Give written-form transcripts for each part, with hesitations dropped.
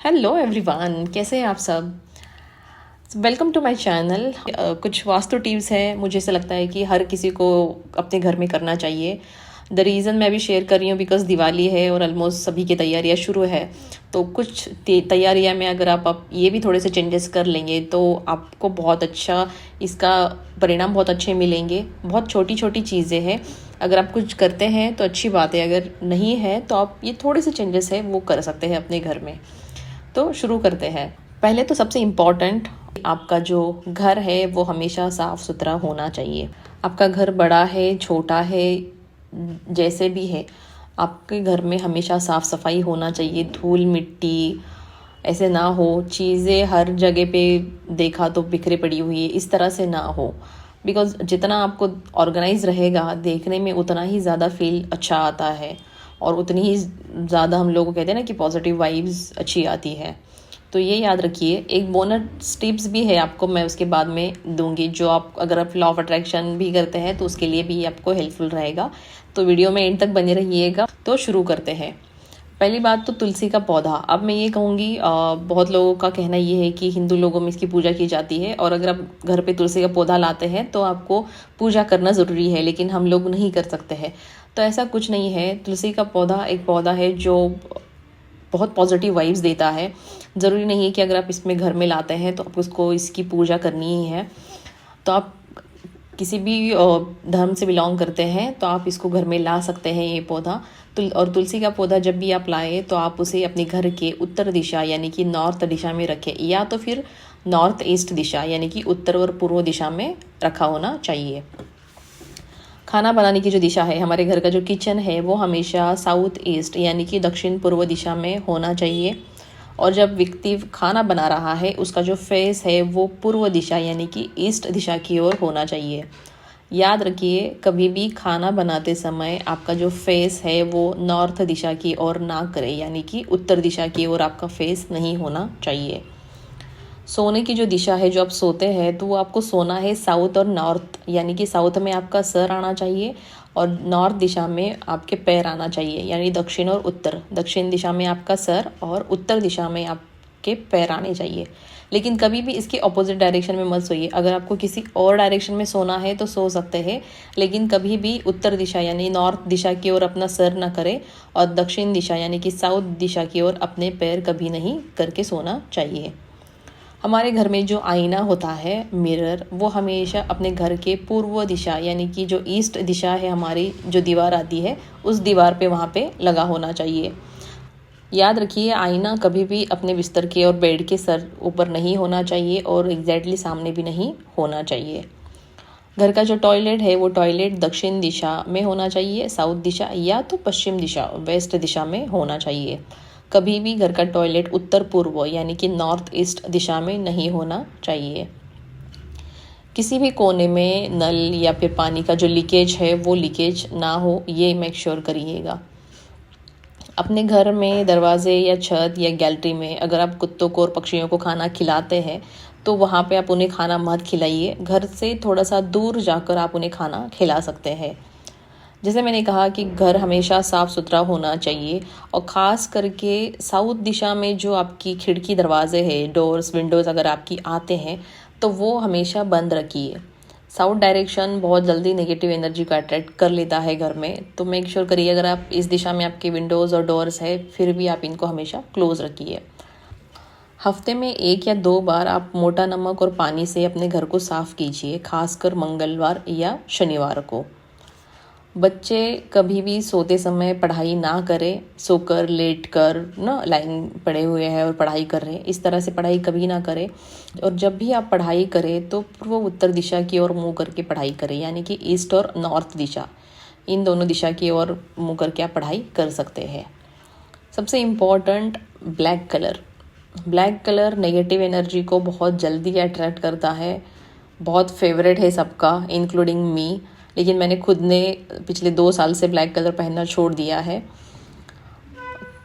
Hello everyone, कैसे हैं आप सब। Welcome to my channel. कुछ वास्तु टिप्स हैं, मुझे ऐसा लगता है कि हर किसी को अपने घर में करना चाहिए। द रीज़न मैं भी शेयर कर रही हूँ बिकॉज दिवाली है और ऑलमोस्ट सभी की तैयारियाँ शुरू है। तो कुछ तैयारियाँ में अगर आप ये भी थोड़े से चेंजेस कर लेंगे तो आपको बहुत अच्छा इसका परिणाम बहुत अच्छे मिलेंगे। बहुत छोटी छोटी चीज़ें हैं, अगर आप कुछ करते हैं तो अच्छी बात है, अगर नहीं है तो आप ये थोड़े से चेंजेस है वो कर सकते हैं अपने घर में। तो शुरू करते हैं। पहले तो सबसे इम्पॉर्टेंट, आपका जो घर है वो हमेशा साफ़ सुथरा होना चाहिए। आपका घर बड़ा है, छोटा है, जैसे भी है, आपके घर में हमेशा साफ़ सफाई होना चाहिए। धूल मिट्टी ऐसे ना हो, चीज़ें हर जगह पे देखा तो बिखरे पड़ी हुई है, इस तरह से ना हो। बिकॉज जितना आपको ऑर्गेनाइज रहेगा देखने में उतना ही ज़्यादा फील अच्छा आता है और उतनी ही ज़्यादा हम लोग को कहते हैं ना कि पॉजिटिव वाइब्स अच्छी आती है। तो ये याद रखिए। एक बोनस टिप्स भी है आपको, मैं उसके बाद में दूंगी, जो आप अगर आप लॉ ऑफ अट्रैक्शन भी करते हैं तो उसके लिए भी आपको हेल्पफुल रहेगा। तो वीडियो में एंड तक बने रहिएगा। तो शुरू करते हैं। पहली बात तो तुलसी का पौधा। अब मैं ये कहूँगी, बहुत लोगों का कहना ये है कि हिंदू लोगों में इसकी पूजा की जाती है और अगर आप घर पे तुलसी का पौधा लाते हैं तो आपको पूजा करना ज़रूरी है, लेकिन हम लोग नहीं कर सकते हैं। तो ऐसा कुछ नहीं है। तुलसी का पौधा एक पौधा है जो बहुत पॉजिटिव वाइब्स देता है। ज़रूरी नहीं है कि अगर आप इसमें घर में लाते हैं तो आप उसको इसकी पूजा करनी ही है। तो आप किसी भी धर्म से बिलोंग करते हैं तो आप इसको घर में ला सकते हैं ये पौधा। और तुलसी का पौधा जब भी आप लाएँ तो आप उसे अपने घर के उत्तर दिशा यानी कि नॉर्थ दिशा में रखें, या तो फिर नॉर्थ ईस्ट दिशा यानी कि उत्तर और पूर्व दिशा में रखा होना चाहिए। खाना बनाने की जो दिशा है, हमारे घर का जो किचन है वो हमेशा साउथ ईस्ट यानी कि दक्षिण पूर्व दिशा में होना चाहिए। और जब व्यक्ति खाना बना रहा है उसका जो फेस है वो पूर्व दिशा यानी कि ईस्ट दिशा की ओर होना चाहिए। याद रखिए, कभी भी खाना बनाते समय आपका जो फेस है वो नॉर्थ दिशा की ओर ना करे, यानी कि उत्तर दिशा की ओर आपका फेस नहीं होना चाहिए। सोने की जो दिशा है, जो आप सोते हैं तो वो आपको सोना है साउथ और नॉर्थ, यानी कि साउथ में आपका सर आना चाहिए और नॉर्थ दिशा में आपके पैर आना चाहिए, यानी दक्षिण और उत्तर। दक्षिण दिशा में आपका सर और उत्तर दिशा में आपके पैर आने चाहिए। लेकिन कभी भी इसके ऑपोजिट डायरेक्शन में मत सोइए। अगर आपको किसी और डायरेक्शन में सोना है तो सो सकते हैं, लेकिन कभी भी उत्तर दिशा यानी नॉर्थ दिशा की ओर अपना सर ना करें और दक्षिण दिशा यानी कि साउथ दिशा की ओर अपने पैर कभी नहीं करके सोना चाहिए। हमारे घर में जो आईना होता है, मिरर, वो हमेशा अपने घर के पूर्व दिशा यानी कि जो ईस्ट दिशा है, हमारी जो दीवार आती है उस दीवार पे वहाँ पे लगा होना चाहिए। याद रखिए, आईना कभी भी अपने बिस्तर के और बेड के सर ऊपर नहीं होना चाहिए और एग्जैक्टली सामने भी नहीं होना चाहिए। घर का जो टॉयलेट है वो टॉयलेट दक्षिण दिशा में होना चाहिए, साउथ दिशा या तो पश्चिम दिशा वेस्ट दिशा में होना चाहिए। कभी भी घर का टॉयलेट उत्तर पूर्व यानी कि नॉर्थ ईस्ट दिशा में नहीं होना चाहिए। किसी भी कोने में नल या फिर पानी का जो लीकेज है वो लीकेज ना हो, ये मेक श्योर करिएगा। अपने घर में दरवाजे या छत या गैलरी में अगर आप कुत्तों को और पक्षियों को खाना खिलाते हैं तो वहाँ पे आप उन्हें खाना मत खिलाइए। घर से थोड़ा सा दूर जाकर आप उन्हें खाना खिला सकते हैं। जैसे मैंने कहा कि घर हमेशा साफ़ सुथरा होना चाहिए और ख़ास करके साउथ दिशा में जो आपकी खिड़की दरवाजे हैं, डोर्स विंडोज़ अगर आपकी आते हैं तो वो हमेशा बंद रखिए। साउथ डायरेक्शन बहुत जल्दी नेगेटिव एनर्जी को अट्रैक्ट कर लेता है घर में, तो मेक श्योर करिए अगर आप इस दिशा में आपके विंडोज़ और डोर्स है फिर भी आप इनको हमेशा क्लोज़ रखिए। हफ्ते में 1 या 2 बार आप मोटा नमक और पानी से अपने घर को साफ़ कीजिए, खासकर मंगलवार या शनिवार को। बच्चे कभी भी सोते समय पढ़ाई ना करें, सोकर लेट कर ना लाइन पड़े हुए हैं और पढ़ाई कर रहे हैं, इस तरह से पढ़ाई कभी ना करें। और जब भी आप पढ़ाई करें तो पूर्व उत्तर दिशा की ओर मुँह करके पढ़ाई करें, यानी कि ईस्ट और नॉर्थ दिशा, इन दोनों दिशा की ओर मुँह करके आप पढ़ाई कर सकते हैं। सबसे important, black colour. Black colour negative energy को बहुत जल्दी अट्रैक्ट करता है, बहुत फेवरेट है सबका इंक्लूडिंग मी, लेकिन मैंने खुद ने पिछले 2 साल से ब्लैक कलर पहनना छोड़ दिया है।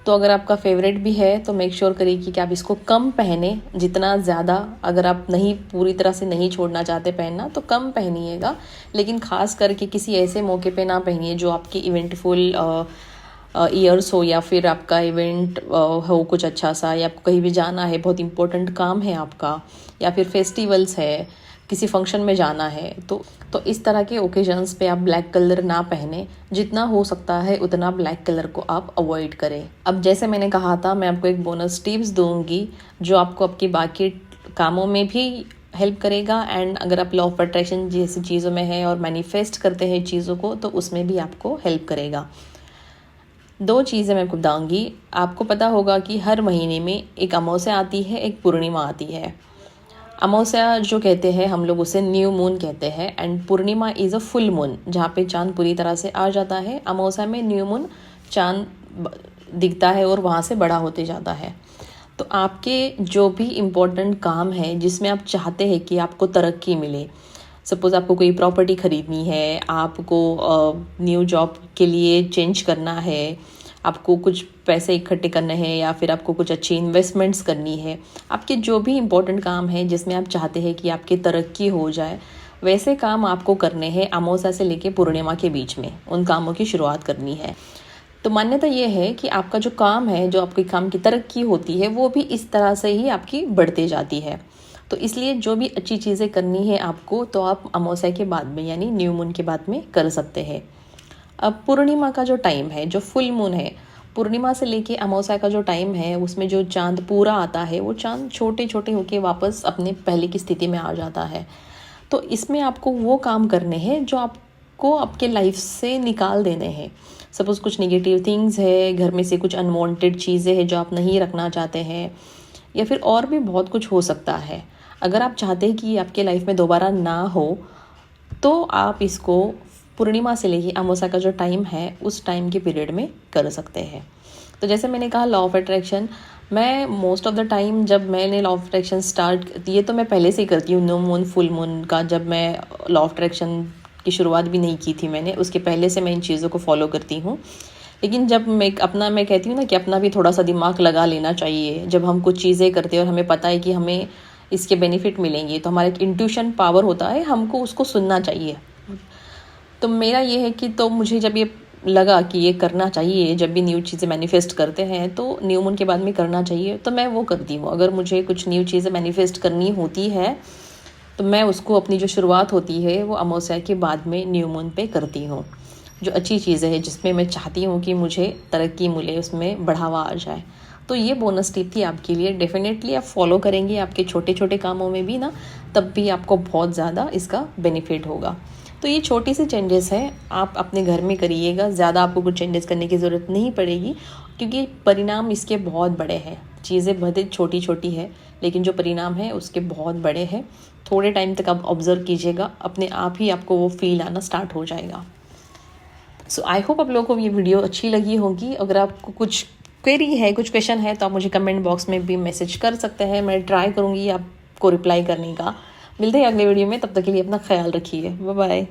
तो अगर आपका फेवरेट भी है तो मेक श्योर करिए कि आप इसको कम पहने, जितना ज़्यादा अगर आप नहीं पूरी तरह से नहीं छोड़ना चाहते पहनना तो कम पहनिएगा, लेकिन ख़ास करके किसी ऐसे मौके पे ना पहनिए जो आपकी इवेंटफुल ईयर्स हो या फिर आपका इवेंट हो कुछ अच्छा सा, या आपको कहीं भी जाना है, बहुत इंपॉर्टेंट काम है आपका, या फिर फेस्टिवल्स है, किसी फंक्शन में जाना है, तो इस तरह के ओकेजन्स पे आप ब्लैक कलर ना पहने। जितना हो सकता है उतना ब्लैक कलर को आप अवॉइड करें। अब जैसे मैंने कहा था, मैं आपको एक बोनस टिप्स दूंगी जो आपको आपकी बाकी कामों में भी हेल्प करेगा, एंड अगर आप लॉ ऑफ अट्रैक्शन जैसी चीज़ों में हैं और मैनिफेस्ट करते हैं चीज़ों को, तो उसमें भी आपको हेल्प करेगा। 2 चीज़ें मैं आपको बताऊँगी। आपको पता होगा कि हर महीने में एक अमावस्या आती है, एक पूर्णिमा आती है। अमावस्या जो कहते हैं हम लोग उसे न्यू मून कहते हैं, and Purnima is a full moon जहाँ पे चांद पूरी तरह से आ जाता है। अमावस्या में न्यू मून चांद दिखता है और वहाँ से बड़ा होते जाता है। तो आपके जो भी इम्पोर्टेंट काम है जिसमें आप चाहते हैं कि आपको तरक्की मिले, सपोज़ आपको कोई प्रॉपर्टी ख़रीदनी है, आपको न्यू जॉब के लिए चेंज करना है, आपको कुछ पैसे इकट्ठे करने हैं, या फिर आपको कुछ अच्छी इन्वेस्टमेंट्स करनी है, आपके जो भी इम्पोर्टेंट काम है जिसमें आप चाहते हैं कि आपकी तरक्की हो जाए, वैसे काम आपको करने हैं अमावस्या से लेके पूर्णिमा के बीच में। उन कामों की शुरुआत करनी है। तो मान्यता ये है कि आपका जो काम है, जो आपके काम की तरक्की होती है, वो भी इस तरह से ही आपकी बढ़ते जाती है। तो इसलिए जो भी अच्छी चीज़ें करनी है आपको, तो आप अमावस्या के बाद में यानी न्यू मून के बाद में कर सकते हैं। अब पूर्णिमा का जो टाइम है, जो फुल मून है, पूर्णिमा से लेके अमावस्या का जो टाइम है, उसमें जो चांद पूरा आता है, वो चांद छोटे छोटे होके वापस अपने पहले की स्थिति में आ जाता है। तो इसमें आपको वो काम करने हैं जो आपको आपके लाइफ से निकाल देने हैं। सपोज़ कुछ नेगेटिव थिंग्स है, घर में से कुछ अनवांटेड चीज़ें हैं जो आप नहीं रखना चाहते हैं, या फिर और भी बहुत कुछ हो सकता है। अगर आप चाहते हैं कि आपके लाइफ में दोबारा ना हो, तो आप इसको पूर्णिमा से लेके अमावस्या का जो टाइम है, उस टाइम के पीरियड में कर सकते हैं। तो जैसे मैंने कहा, लॉ ऑफ अट्रैक्शन, मैं मोस्ट ऑफ द टाइम जब मैंने लॉ ऑफ अट्रैक्शन स्टार्ट, ये तो मैं पहले से ही करती हूँ न्यू मून फुल मून का। जब मैं लॉ ऑफ अट्रैक्शन की शुरुआत भी नहीं की थी मैंने, उसके पहले से मैं इन चीज़ों को फॉलो करती हूँ। लेकिन जब मैं कहती हूँ ना कि अपना भी थोड़ा सा दिमाग लगा लेना चाहिए। जब हम कुछ चीज़ें करते हैं और हमें पता है कि हमें इसके बेनिफिट मिलेंगे, तो हमारा एक इंट्यूशन पावर होता है, हमको उसको सुनना चाहिए। तो मेरा ये है कि तो मुझे जब ये लगा कि ये करना चाहिए, जब भी न्यू चीज़ें मैनिफेस्ट करते हैं तो न्यू मून के बाद में करना चाहिए, तो मैं वो करती हूँ। अगर मुझे कुछ न्यू चीज़ें मैनिफेस्ट करनी होती है, तो मैं उसको अपनी जो शुरुआत होती है वो अमावस्या के बाद में न्यू मून पे करती हूँ। जो अच्छी चीज़ें हैं जिसमें मैं चाहती हूँ कि मुझे तरक्की मिले, उसमें बढ़ावा आ जाए। तो ये बोनस टिप थी आपके लिए। डेफिनेटली आप फॉलो करेंगे आपके छोटे छोटे कामों में भी ना, तब भी आपको बहुत ज़्यादा इसका बेनिफिट होगा। तो ये छोटी सी चेंजेस हैं, आप अपने घर में करिएगा। ज़्यादा आपको कुछ चेंजेस करने की ज़रूरत नहीं पड़ेगी, क्योंकि परिणाम इसके बहुत बड़े हैं। चीज़ें भले छोटी छोटी है, लेकिन जो परिणाम है उसके बहुत बड़े हैं। थोड़े टाइम तक आप ऑब्जर्व कीजिएगा, अपने आप ही आपको वो फील आना स्टार्ट हो जाएगा। सो आई होप आप लोगों को ये वीडियो अच्छी लगी होगी। अगर आपको कुछ क्वेरी है, कुछ क्वेश्चन है, तो आप मुझे कमेंट बॉक्स में भी मैसेज कर सकते हैं। मैं ट्राई करूँगी आपको रिप्लाई करने का। मिलते हैं अगले वीडियो में, तब तक के लिए अपना ख्याल रखिए। Bye bye.